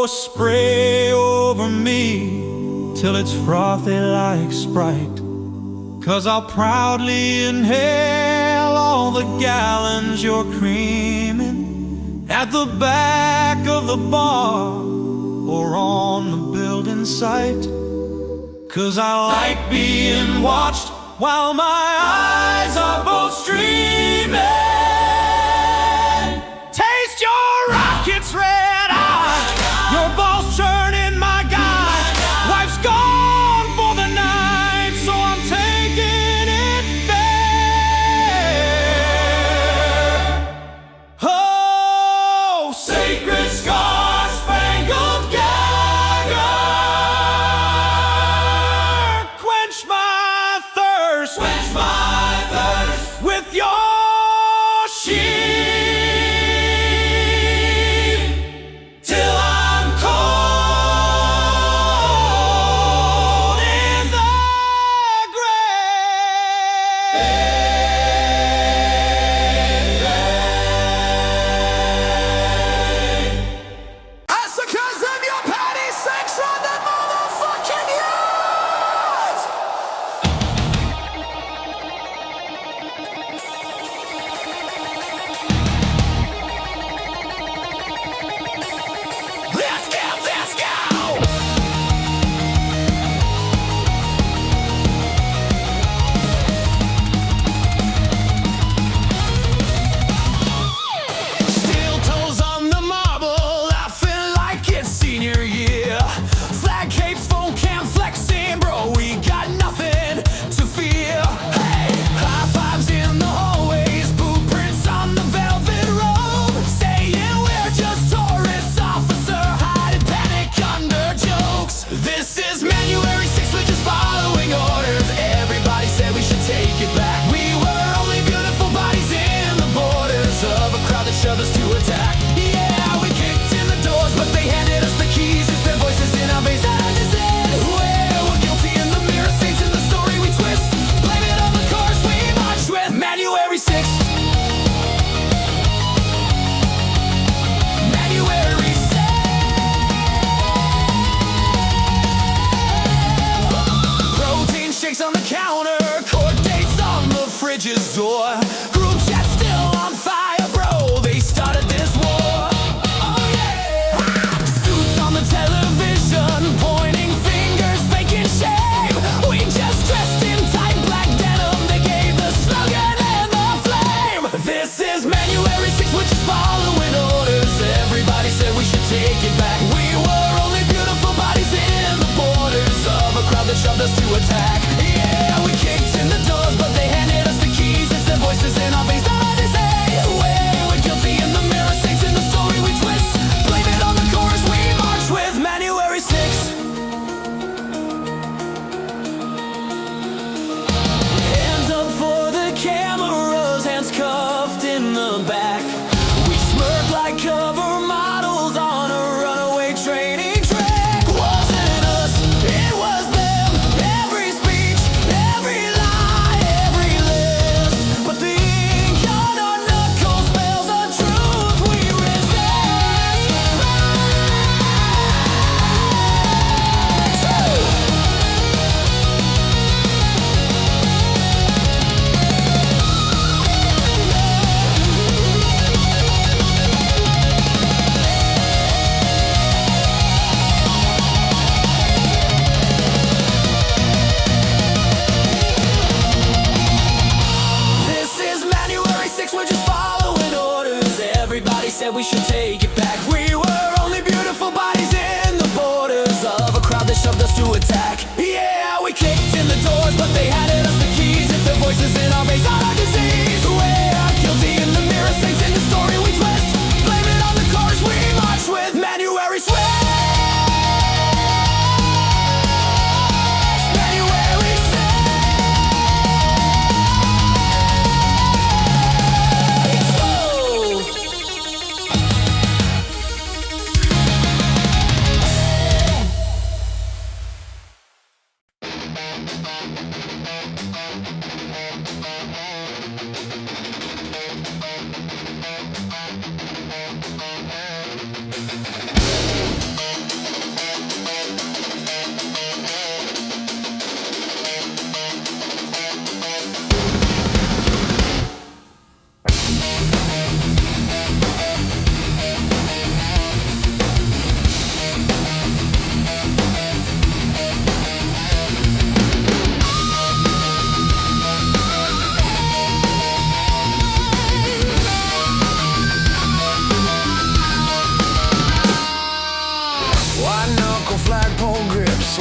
spray over me till it's frothy like Sprite, 'cause I'll proudly inhale all the gallons you're creaming at the back of the bar or on the building site. 'Cause I like being watched while my eyes are both streaming. Taste your rocket's red eye, your balls churning, my guy. Wife's gone for the night, so I'm taking it back. Oh, sacred star-spangled dagger, quench my thirst with your sheath till I'm cold in the grave. That's because of your petty sex on the motherfucking yacht. Let's go, let's go! Steel toes on the marble, laughing like it's senior year. Flag capes, phone cam flexing, bro, we got nothing to fear. Hey, high fives in the hallways, boot prints on the velvet robe, saying we're just tourist officer, hiding panic under jokes. This is January 6th, we're just following orders. Everybody said we should take it back. We were only beautiful bodies in the borders of a crowd that shoved us to attack. Yeah, we kicked in the doors, but they handed us the keys. It's their voices in our veins that understand. We're guilty in the mirror, saints in the story we twist. Blame it on the course we march with. January 6th. January 6th. Protein shakes on the counter, court dates on the fridge's door. Group chat still on fire, bro. They started this war. Oh yeah. Suits on the television, pointing fingers, faking shame. We just dressed in tight black denim. They gave the slogan and the flame. This is January 6th, we're just following orders. Everybody said we should take it back. We were only beautiful bodies in the borders of a crowd that shoved us to attack. Yeah, we kicked in the doors, but they handed us the keys. It's their voices in our veins that understand. We're guilty in the mirror, saints in the story we twist. Blame it on the chorus we march with. January 6th. Hands up for the cameras, hands cuffed in the back. We smirk like cover models on a runaway training track. Wasn't us, it was them. Every speech, every lie, every list. But the ink on our knuckles spells the truth we resist. This is January 6th, we're just following orders. Everybody said we should take it back. We were only beautiful bodies in the borders of a crowd that shoved us to attack. Yeah, we kicked in the doors, but they handed us the keys. It's their voices in our veins, not our disease. We're guilty in the mirror, saints in the story we twist. Blame it on the chorus we march with. January 6th. January 6th.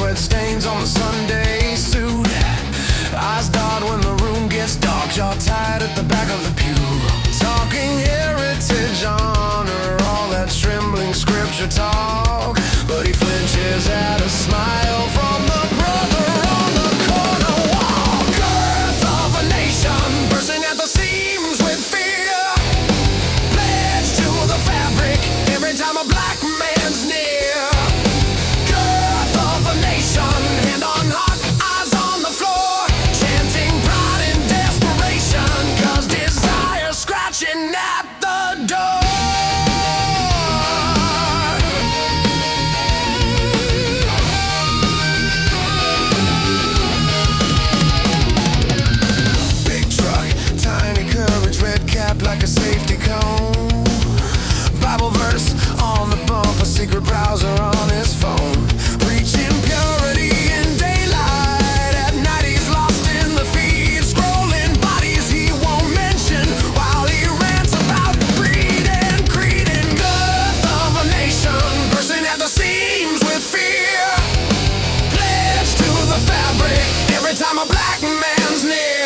sweat stains on the Sunday suit. Eyes dart when the room gets dark, jaw tied at the back of the pew. Talking heritage, honor, all that trembling scripture talk. But he flinches at a smile from the brother on the corner wall. Girth of a nation, bursting at the seams with fear. Pledge to the fabric every time a black man's near. Girth of a nation, hand on heart, eyes on the floor. Chanting pride and desperation, 'cause desire scratching at the door. Like a safety cone, Bible verse on the bumper, secret browser on his phone. Preaching purity in daylight, at night he's lost in the feed. Scrolling bodies he won't mention while he rants about greed and creed. And girth of a nation, bursting at the seams with fear. Pledge to the fabric every time a black man's near.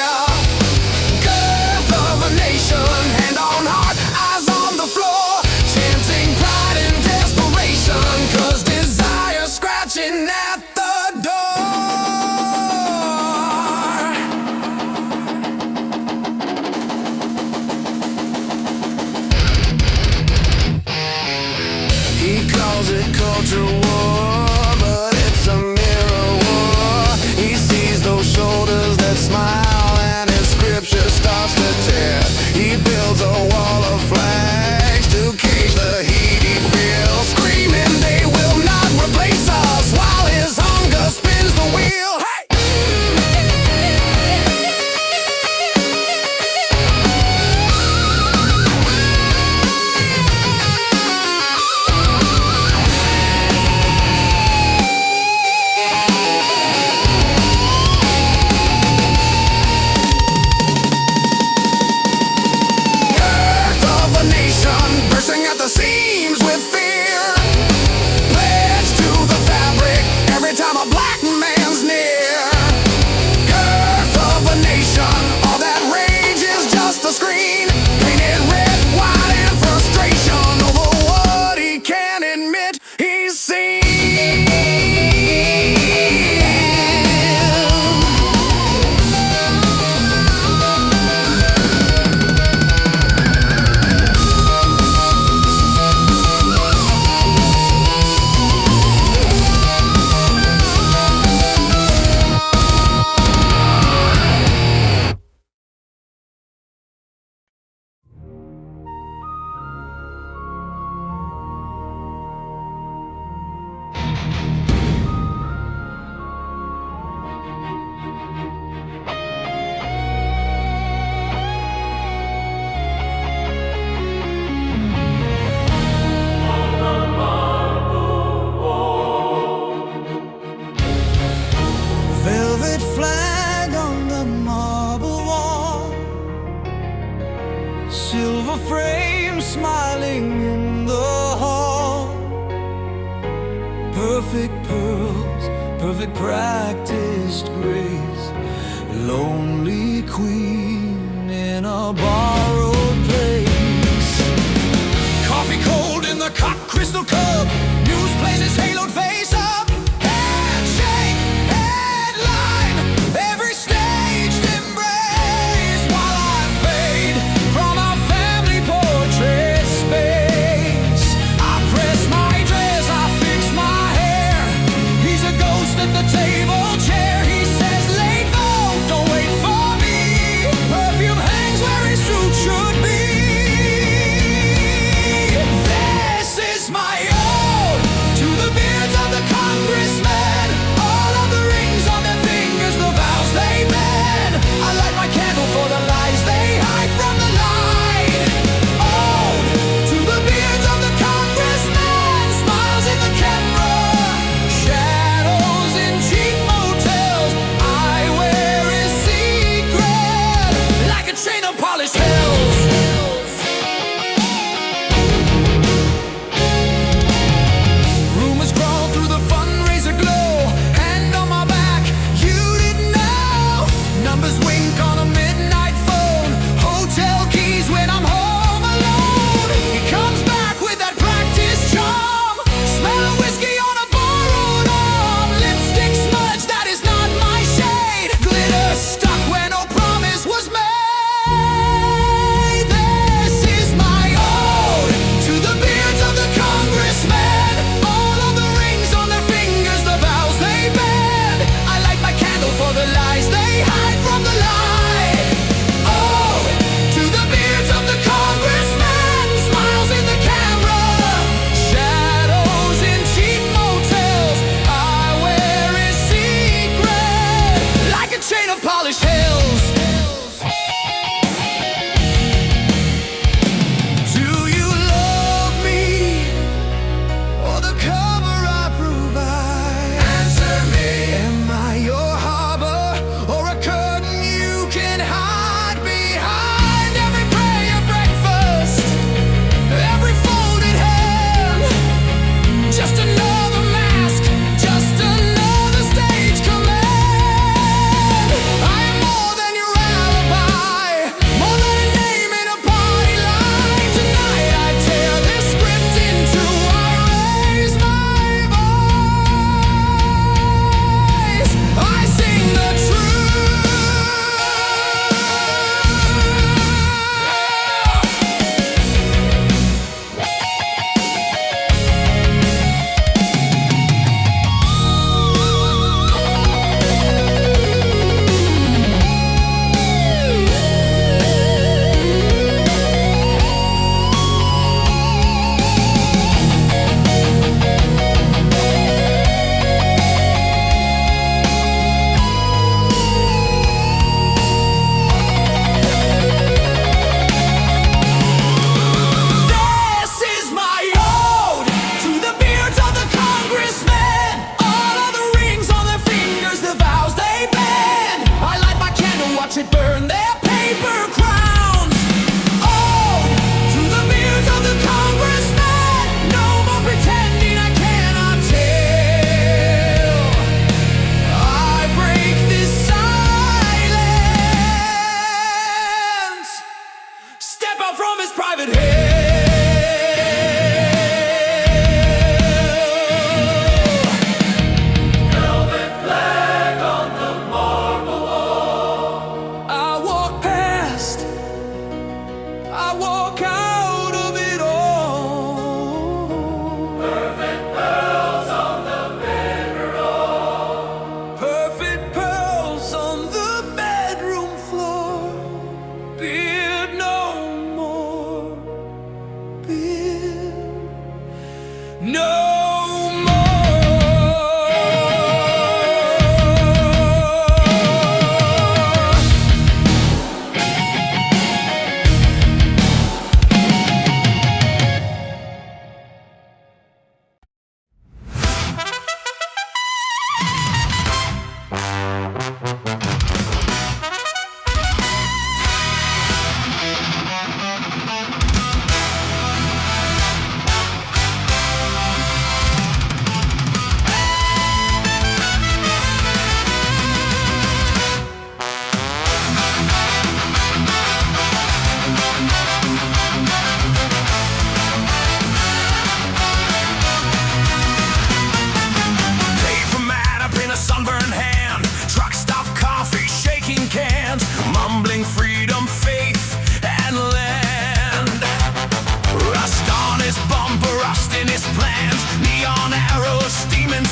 Hand on heart, eyes on the floor. Chanting pride and desperation, 'cause desire scratching at the door. He calls it culture war, but it's a mirror war. He sees those shoulders that smile and his scripture starts to tear. He builds a wall of flags to cage the heat he feels, screaming they will not replace us while his hunger spins the wheel. Hey! Bursting at the seams with fear. Pledge to the fabric every time a black man's near. Girth of a nation, all that rage is just a screen. Painted red, white, and frustration over what he can't admit he's seen. Velvet flag on the marble wall, silver frame smiling in the hall. Perfect pearls, perfect practiced grace. Lonely queen in a borrowed place. Coffee cold in the cup, crystal cup. News plays his haloed face up. Handshake, headline, every staged embrace. While I fade from our family portrait space. I press my dress, I fix my hair. He's a ghost at the table chair. He says late vote, don't wait for me. Perfume hangs where his suit should be. This is my ode to the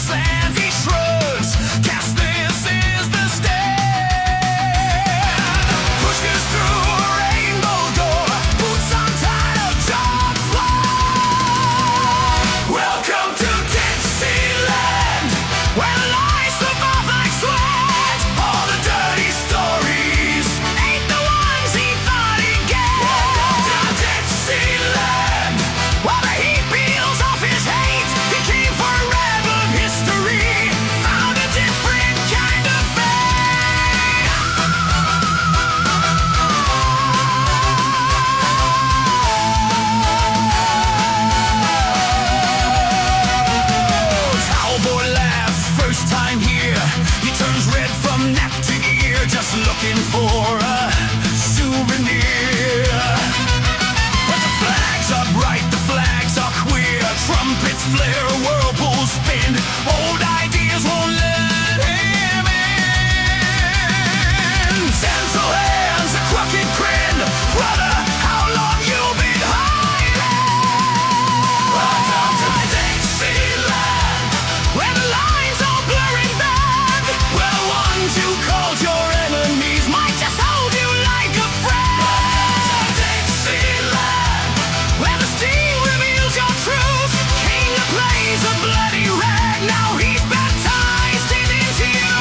wastelands he shrugs. Guess this is the stand. Pushes through a rainbow door, boots untied, a job fly. Welcome to Dixieland, where lies above like sweat. All the dirty stories ain't the ones he thought he'd get. Welcome to Dixieland, while the heat peels off his hate. He came for a rev of history, found a different kind of fate. Cowboy laugh, first time here. He turns red from neck to ear, just looking for a souvenir. But the flags are bright, the flags are queer. Trumpets flare, whirlpools spin. Old ideas won't let him in. Stencil hands, a crooked grin. Brother, how long you been hiding? Welcome to Dixieland, where the lines all blur and bend. Where the ones you called your enemies might just hold you like a friend. Welcome to Dixieland, where the steel reveals your truth. King that plays a bloody rag, now he's baptized it into you.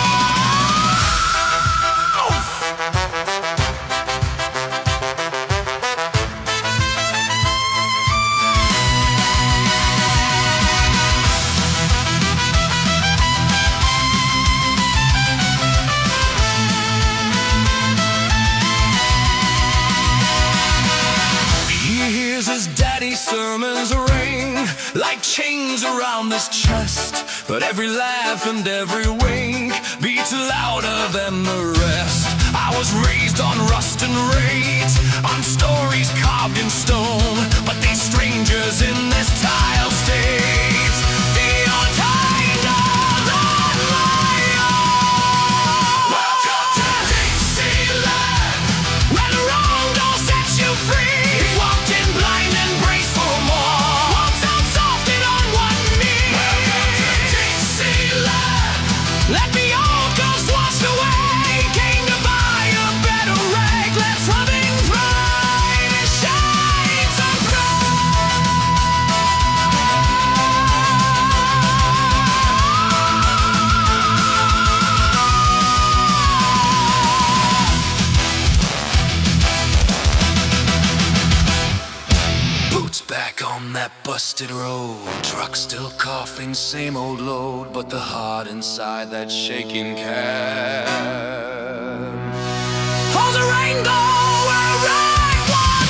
He hears his daddy's sermons ring like chains around his chest. But every laugh and every wink beats louder than the rest. I was raised on rust and rate, on stories carved in stone. But these strangers in this tile state, the untitled on my own. Welcome to Dixieland, where the wrong don't set you free. He walked in blind and braced for more, walks out soft and on one knee. Welcome to Dixieland, let the old ghost washed away. Came to buy a better rag, let throbbing pride and shine some Boots back on that busted road, truck still coughing, same old load, but the heart inside that shaking cab holds a rainbow where right one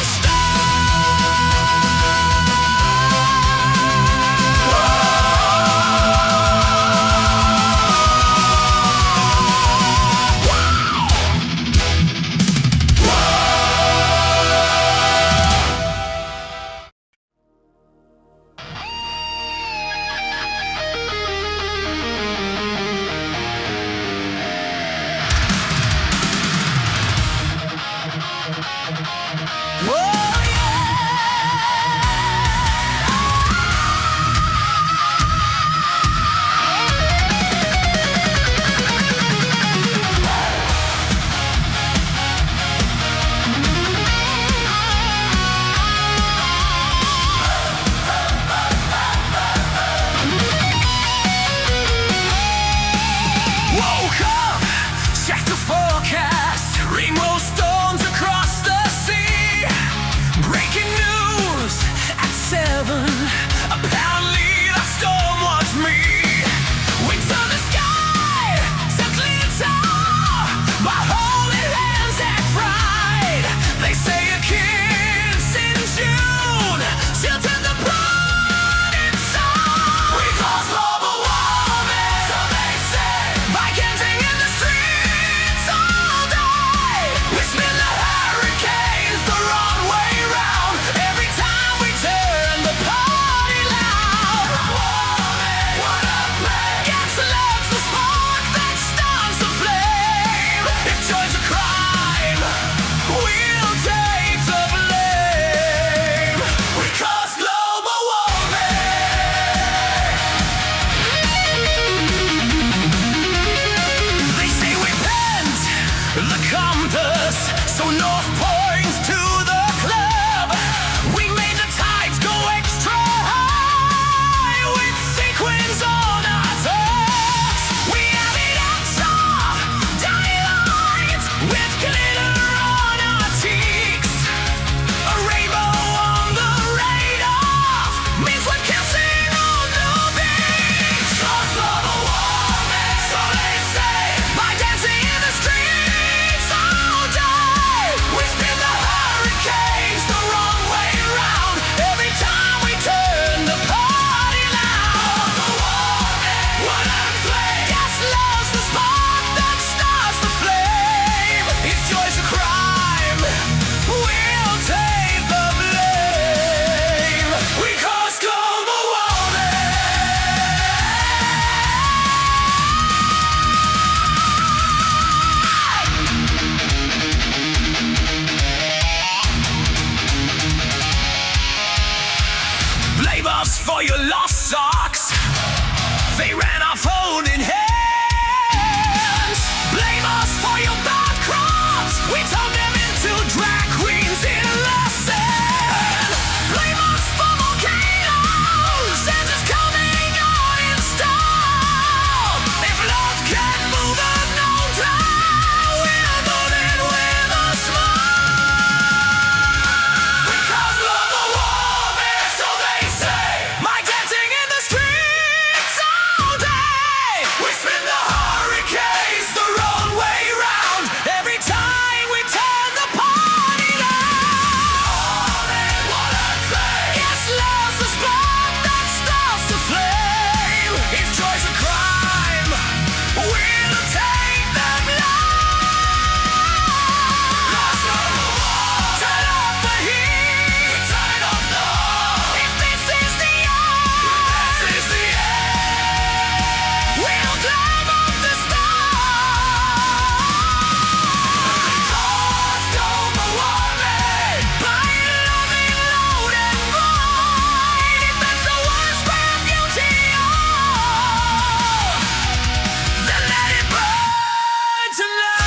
They ran off holding hands. Blame us for your bad crops. We turned them into drag queens in La Seine. Blame us for volcanoes and just coming on in style. If love can move a known town, we'll move it with a smile. Because love a woman, so they say. My dancing in the streets all day. We spin the hurricanes the wrong way round. Every time we turn the party down. Oh, man, what a thing. Yes, love's a spark that starts to flame. If joy's a crime, we'll take the blame. Cause love a woman, turn up the heat. We turn up love. If this is the end, this is the end. We'll climb up the stars. Because don't want me by loving loud and wide. If that's the worst we're guilty of, then let it burn tonight.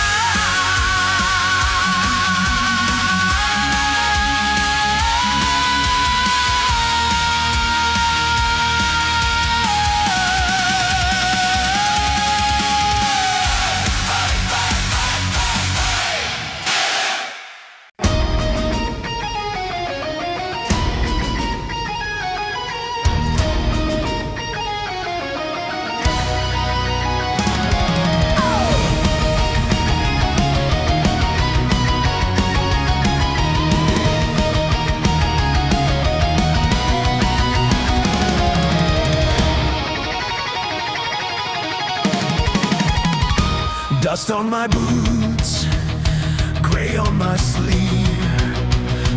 Dust on my boots, gray on my sleeve.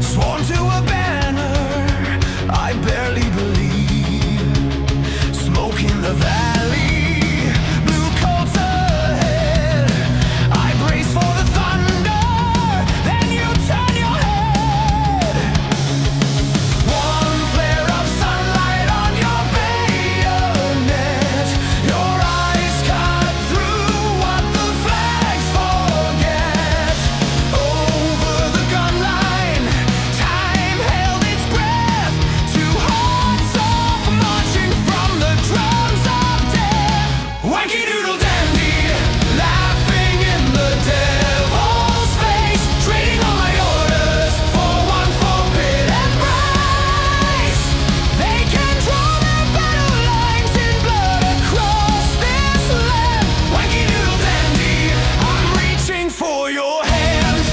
Sworn to a banner I barely believe. Smoke in the valley, blue coats ahead. I brace for the thunder, then you turn your head. One flare of sunlight on your bayonet. Your eyes cut through what the flags forget. Over the gun line, time held its breath. Two hearts off marching from the drums of death. Wanky doodle dandy, laughing in the devil's face. Trading all my orders for one forbidden embrace. They can draw their battle lines in blood across this land. Wanky doodle dandy, I'm reaching for your hand.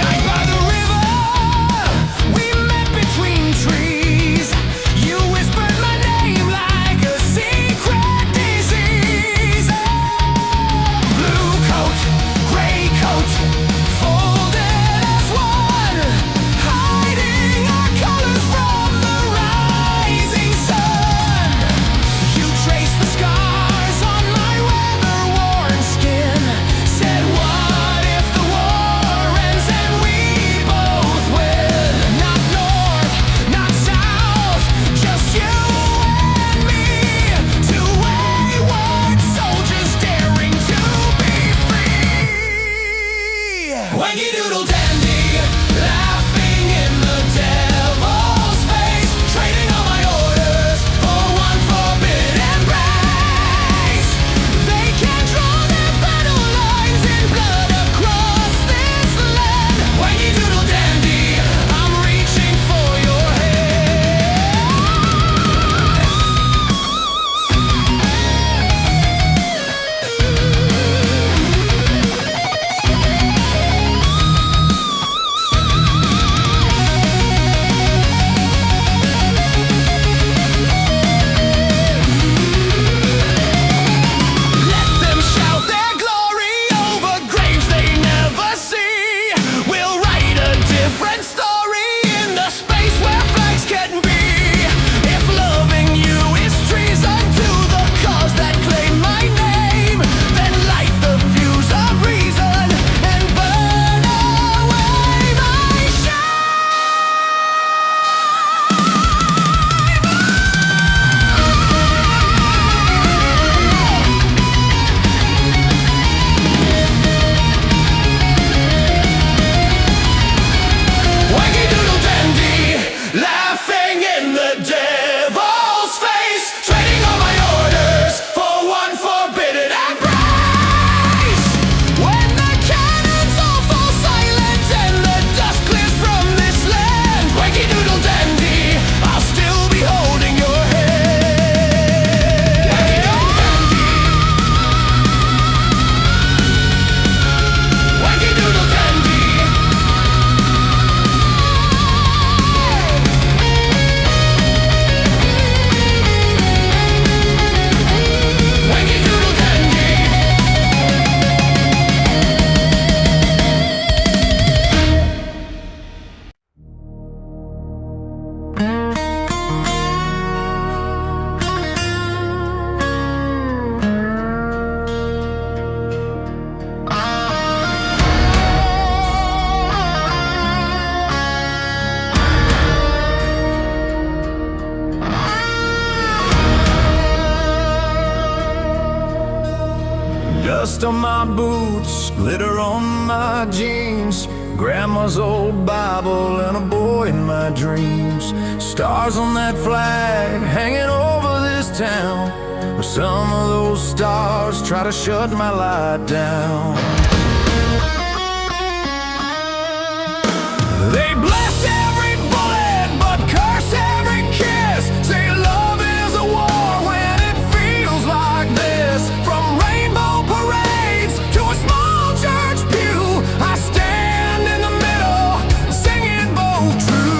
Night by the river, we met between trees. You whispered my name like a secret disease. Blue coat, gray coat, folded as one, hiding our colors from the rising sun. You traced the scars on my weather-worn skin. Said, what if the war ends and we both win? Not north, not south, just you and me. Two wayward soldiers daring to be free. Wanky doodle dandy, laughing in the devil's face. Trading all my orders for one forbidden embrace. They can draw their battle lines in blood across this land. Wanky doodle dandy, I'm reaching for your hand. Dust on my boots, glitter on my jeans, Grandma's old Bible and a boy in my dreams. Stars on that flag hanging over this town, but some of those stars try to shut my light down. They bless every bullet but curse every kiss. Say love is a war when it feels like this. From rainbow parades to a small church pew, I stand in the middle singing both truths.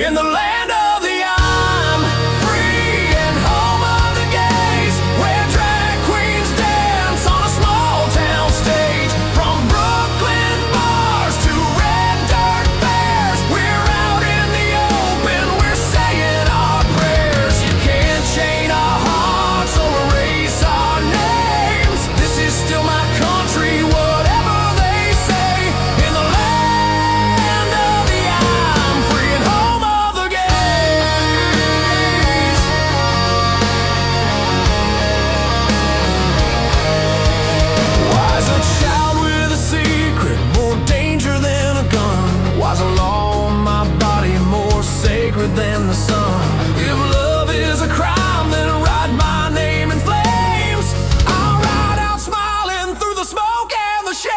In the land of the I'm free and home of the gays, where drag queens dance on a small town stage. From Brooklyn bars to red dirt fairs, we're out in the open, we're saying our prayers. You can't chain our hearts or erase our names. This is still my country, whatever they say. In the land of the I'm free and home of the gays. Why's a child with a secret more danger than a gun? Why's a law on my body more sacred than the sun? If love is a crime, then write my name in flames. I'll ride out smiling through the smoke and the shame.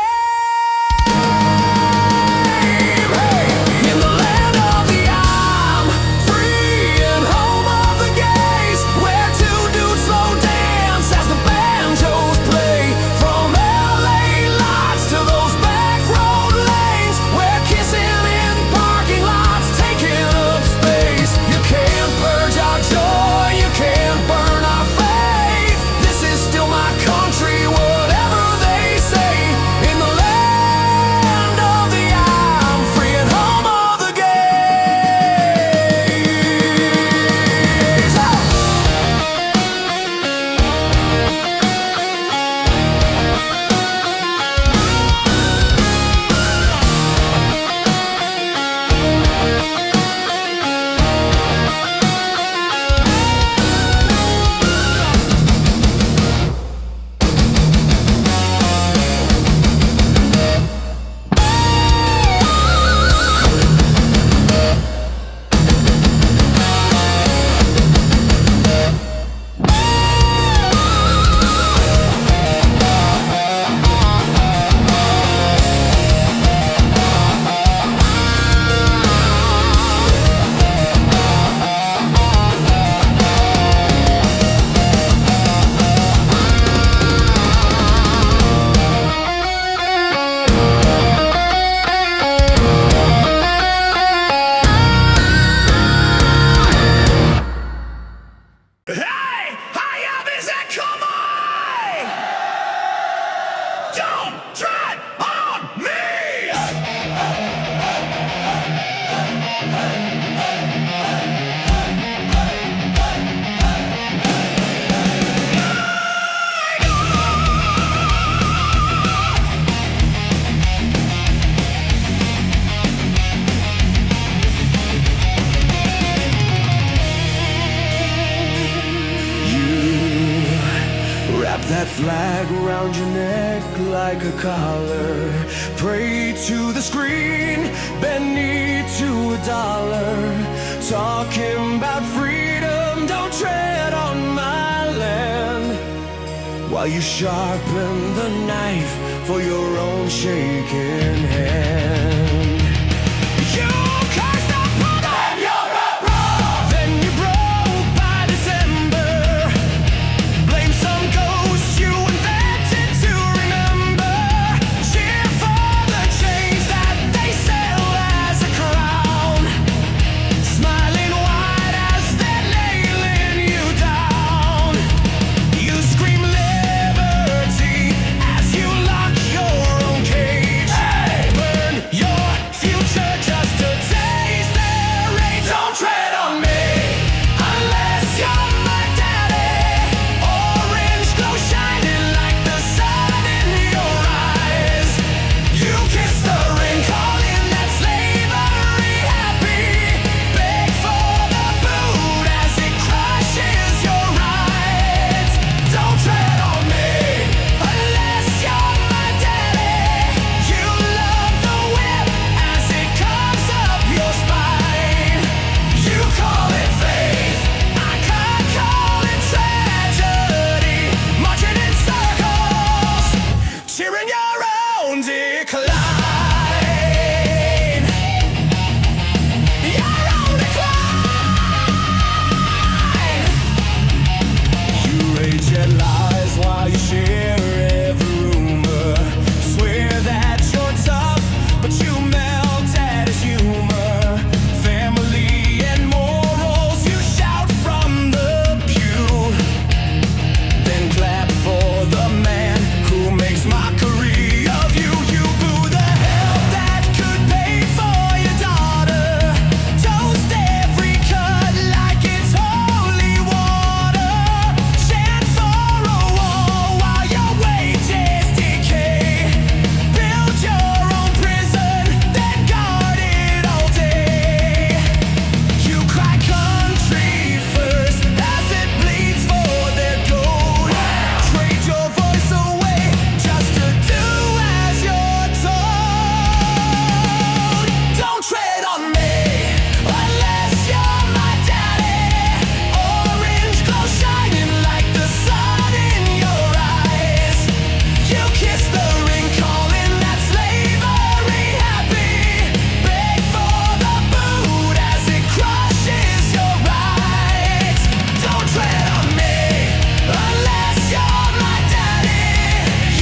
Hey, in the land of the I'm free and home of the gays, where two dudes slow dance as the banjos play. From LA lights to those back road lanes, where kissing in parking lots taking up space. You can't purge our joy, you can't burn our faith. This is still my country, whatever they say. In the land of the I'm free and home of the gays. Hey, hiya, is it? Come on! Don't tread on me! Wrap that flag around your neck like a collar. Pray to the screen, bend knee to a dollar. Talking about freedom, don't tread on my land. While you sharpen the knife for your own shaking hand. You curse the public, then you're a pro. Then you broke by December. Blame some ghost you invented to remember. Cheer for the chains that they sell as a crown. Smiling wide as they're nailing you down. You scream liberty as you lock your own cage. Burn your future just to taste your own decline. Your own decline. You rage at lies while you share every rumor. Swear that you're tough, but you melt at his humor. Family and morals, you shout from the pew. Then clap for the man who makes mockery of you. You boo the help that could pay for your daughter. Toast every cut like it's holy water. Chant for a wall while your wages decay. Build your own prison, then guard it all day. You cry country first as it bleeds for their gold. Trade your voice away just to do as you're told. Don't tread on me unless you're my daddy. Orange glow shining like the sun in your eyes. You kiss the ring, calling that slavery happy. Beg for the boot as it crushes your rights. Don't tread on me unless you're my daddy.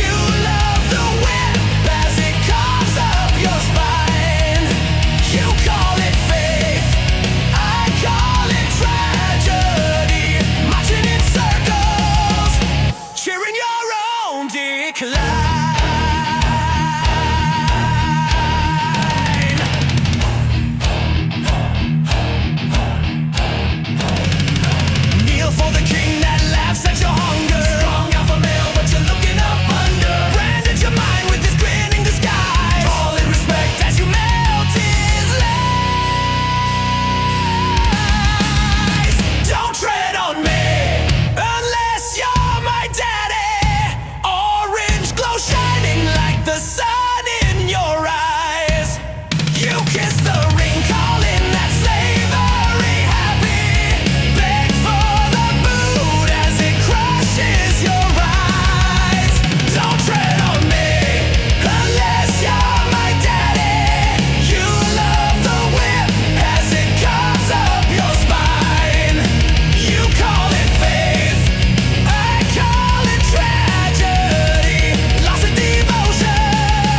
You love the whip as it carves up your spine. You call it faith, I call it tragedy. Marching in circles, cheering your own decline. Kneel for the king that laughs at your hunger. Strong alpha male, but you're looking up under. Branded your mind with this grinning disguise. All in respect as you melt his lies. Don't tread on me unless you're my daddy. Orange glow shining like the sun in your eyes. You kiss the ring, calling that slavery happy. Beg for the boot as it crushes your rights. Don't tread on me unless you're my daddy. You love the whip as it carves up your spine. You call it faith, I call it tragedy. Lost in devotion,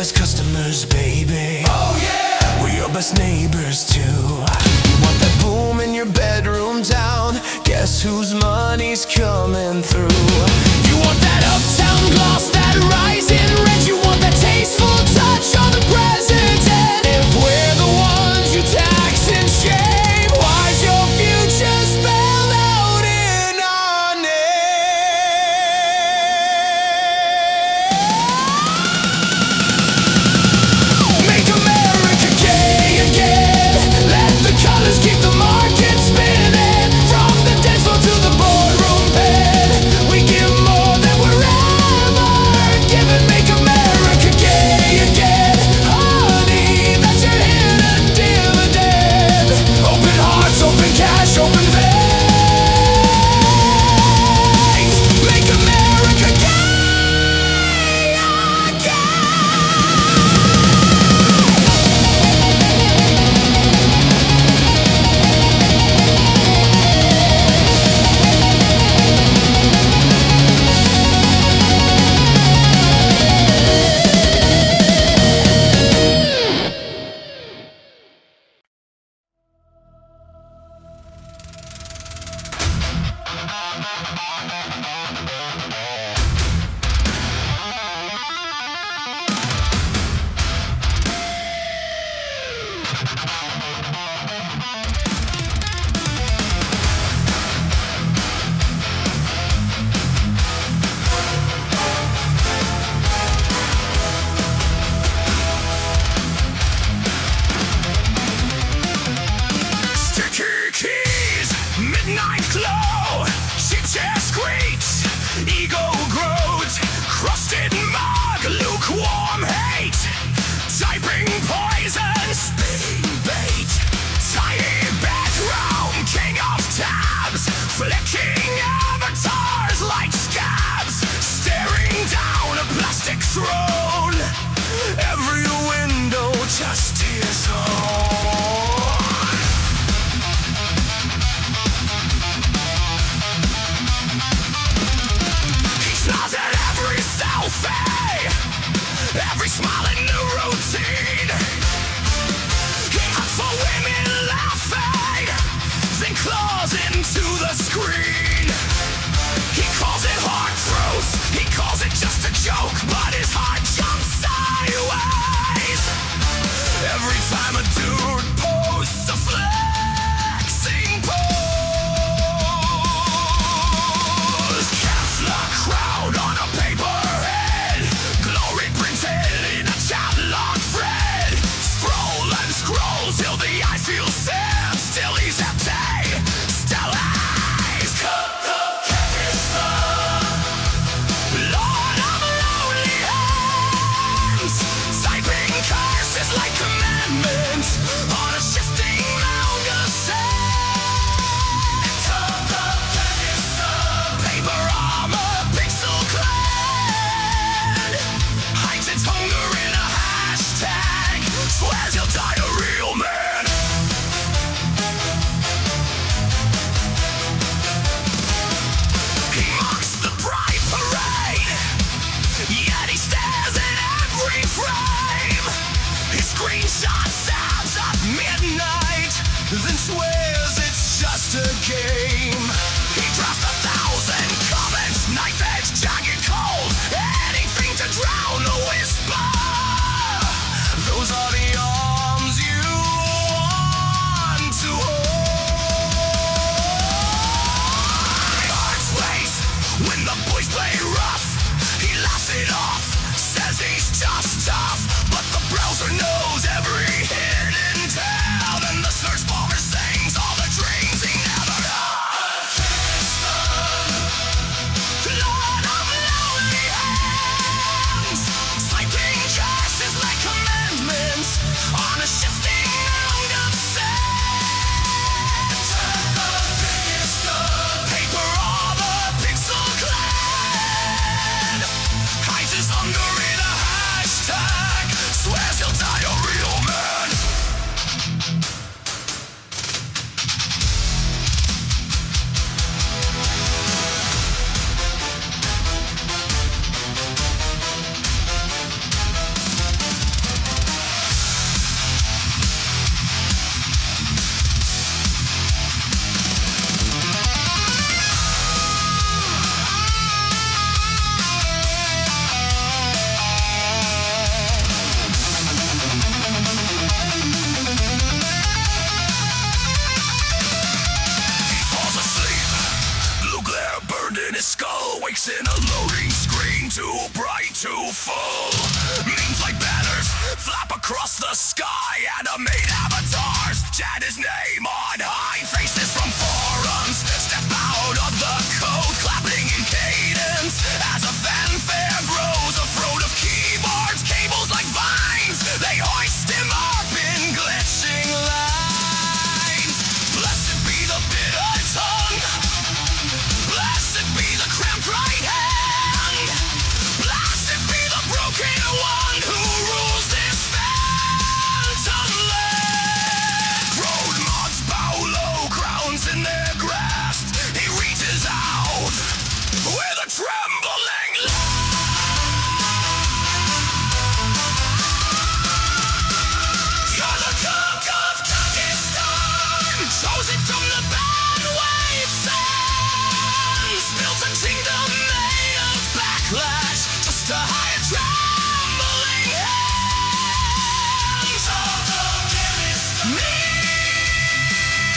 best customers, baby. Oh yeah! We're your best neighbors too. You want that boom in your bedroom down? Guess whose money's coming through? You want that uptown gloss, that rising rent? You want that tasteful touch on the president? If we're the ones you tax and shame, why's your future spelled out in our name? Make America gay again. Let the colors keep the market spinning. From the dance floor to the boardroom bed, we give more than we're ever given. Make America gay again. Honey, that's your hidden dividend. Open hearts, open cash, open veins. Make America gay Sticky keys, midnight glow, cheap chair squeaks, ego grows, crusted mug, lukewarm hate, typing poison, spitting bait, tiny bedroom, king of tabs, flicking avatars like scabs, staring down a plastic throne, every window just his own. Smiles at every selfie, every smile in the routine. He hunts for women laughing, then claws into the screen. He calls it hard truth, he calls it just a joke, but his heart jumps sideways every time a dude posts a flexing pose. Caps lock crowd on a paperhead, glory printed in a catalog thread. Scroll and scroll till the eye feels sad, still he's empty, still he's cup of charisma. Lord of lonely hands, typing curses like commandments on a shifting mound of sand. Cup of charisma, paper armor, pixel clad, hides its hunger in a hashtag, swears he'll die a real man. He mocks the pride parade, yet he stares at every frame. He screenshots abs at midnight, then swears it's just a game. He drafts 1,000 comments, knife edge, jagged cold, anything to drown a whisper. Those are the arms you want to hold. Hearts race when the boys play rough. He laughs it off, says he's just tough, but the browser knows every hidden tale, and the search bomber sings all the dreams he never had. Lord of lonely hands, typing curses like commandments on a shifting mound of sand. Paper armor, pixel clad, hides his hunger in a hashtag, swears he'll die a real man. across the sky, animate avatars, chant his name on high. Faces from forums step out of the code, clapping in cadence as a fanfare grows. A throat of keyboards, cables like vines, they hoist him up in glitching lines. Blessed be the bitter tongue, blessed be the cramped right hand, blessed be the broken one who rules this phantom land. Road mods bow low, crowns in their grasp. He reaches out with a trembling laugh. You're the cook of Kyrgyzstan, chosen from the bandwave sands. Built a kingdom made of backlash just to hide a trembling hand. Me,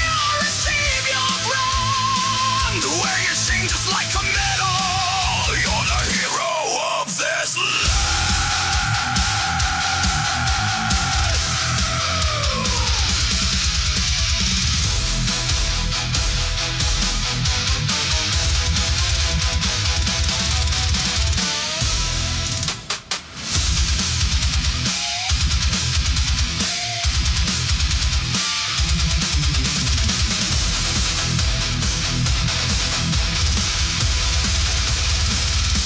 I'll receive your brand, wear your shame just like a medal. You're the hero of this land.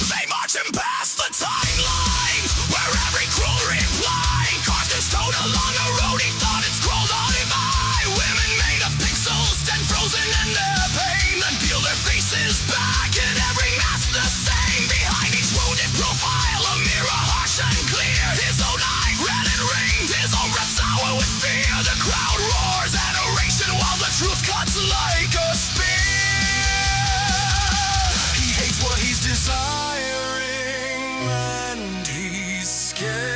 They march him past the timelines, where every cruel reply carved in stone along a road he thought it scrolled on him by. Women made of pixels, stand frozen in their pain, then peel their faces back, and every mask the same. Behind each wounded profile, a mirror harsh and clear. His own eye red and ringed, his own breath sour with fear. The crowd roars adoration while the truth cuts like a spear. He hates what he's desiring, and he's scared.